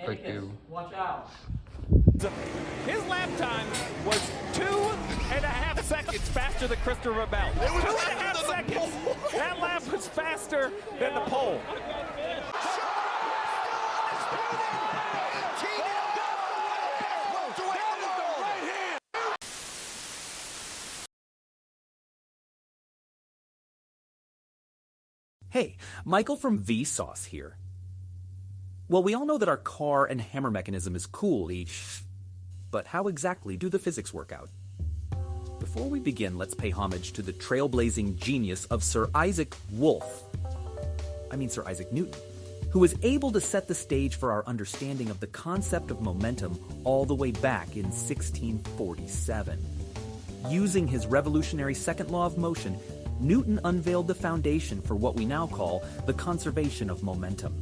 Leviticus, do. watch out. His lap time was 2.5 seconds faster than Christopher Bell. 2.5 seconds. That lap was faster than the pole. Hey, Michael from Vsauce here. Well, we all know that our car and hammer mechanism is cool, but how exactly do the physics work out? Before we begin, let's pay homage to the trailblazing genius of Sir Isaac Newton, who was able to set the stage for our understanding of the concept of momentum all the way back in 1647. Using his revolutionary second law of motion, Newton unveiled the foundation for what we now call the conservation of momentum.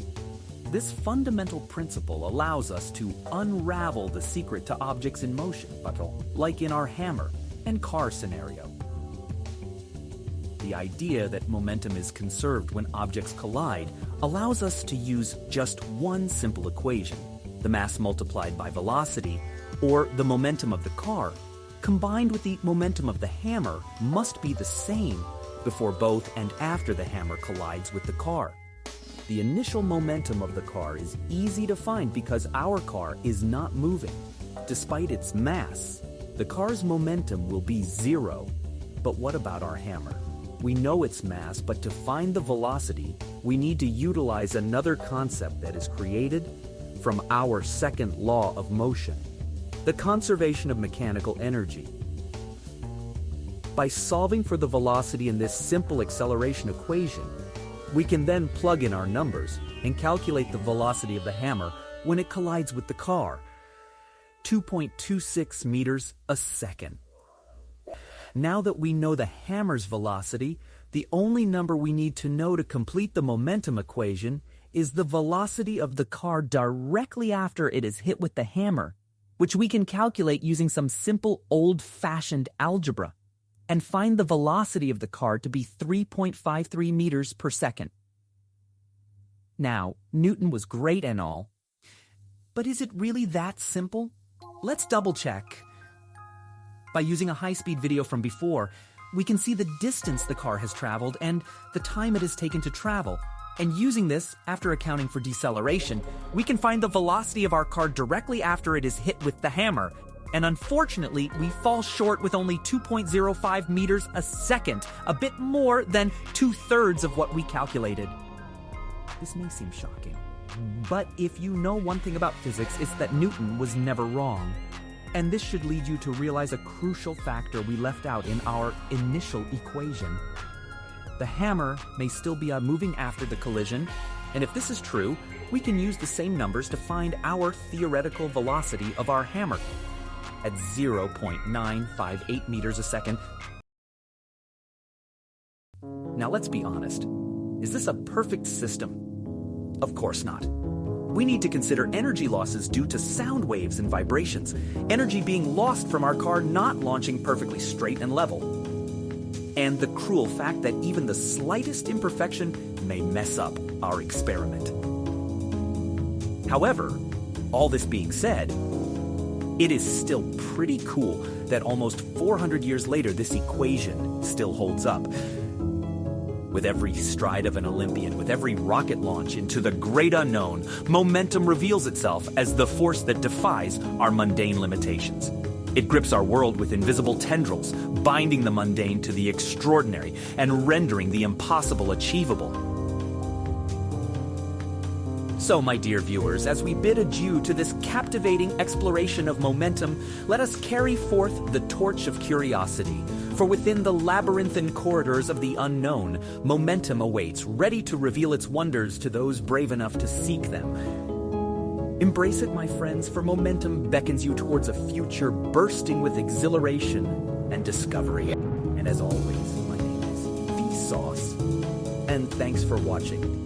This fundamental principle allows us to unravel the secret to objects in motion, like in our hammer and car scenario. The idea that momentum is conserved when objects collide allows us to use just one simple equation, the mass multiplied by velocity, or the momentum of the car, combined with the momentum of the hammer, must be the same before both and after the hammer collides with the car. The initial momentum of the car is easy to find because our car is not moving. Despite its mass, the car's momentum will be zero. But what about our hammer? We know its mass, but to find the velocity, we need to utilize another concept that is created from our second law of motion, the conservation of mechanical energy. By solving for the velocity in this simple acceleration equation, we can then plug in our numbers and calculate the velocity of the hammer when it collides with the car. 2.26 meters a second. Now that we know the hammer's velocity, the only number we need to know to complete the momentum equation is the velocity of the car directly after it is hit with the hammer, which we can calculate using some simple old-fashioned algebra, and find the velocity of the car to be 3.53 meters per second. Now, Newton was great and all, but is it really that simple? Let's double-check. By using a high-speed video from before, we can see the distance the car has traveled and the time it has taken to travel. And using this, after accounting for deceleration, we can find the velocity of our car directly after it is hit with the hammer. And unfortunately, we fall short with only 2.05 meters a second, a bit more than 2/3 of what we calculated. This may seem shocking, but if you know one thing about physics, it's that Newton was never wrong. And this should lead you to realize a crucial factor we left out in our initial equation. The hammer may still be moving after the collision, and if this is true, we can use the same numbers to find our theoretical velocity of our hammer at 0.958 meters a second. Now let's be honest. Is this a perfect system? Of course not. We need to consider energy losses due to sound waves and vibrations, energy being lost from our car not launching perfectly straight and level, and the cruel fact that even the slightest imperfection may mess up our experiment. However, all this being said, it is still pretty cool that almost 400 years later this equation still holds up. With every stride of an Olympian, with every rocket launch into the great unknown, momentum reveals itself as the force that defies our mundane limitations. It grips our world with invisible tendrils, binding the mundane to the extraordinary and rendering the impossible achievable. So, my dear viewers, as we bid adieu to this captivating exploration of momentum, let us carry forth the torch of curiosity. For within the labyrinthine corridors of the unknown, momentum awaits, ready to reveal its wonders to those brave enough to seek them. Embrace it, my friends, for momentum beckons you towards a future bursting with exhilaration and discovery. And as always, my name is Vsauce, and thanks for watching.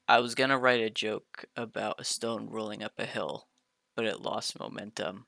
I was gonna write a joke about a stone rolling up a hill, but it lost momentum.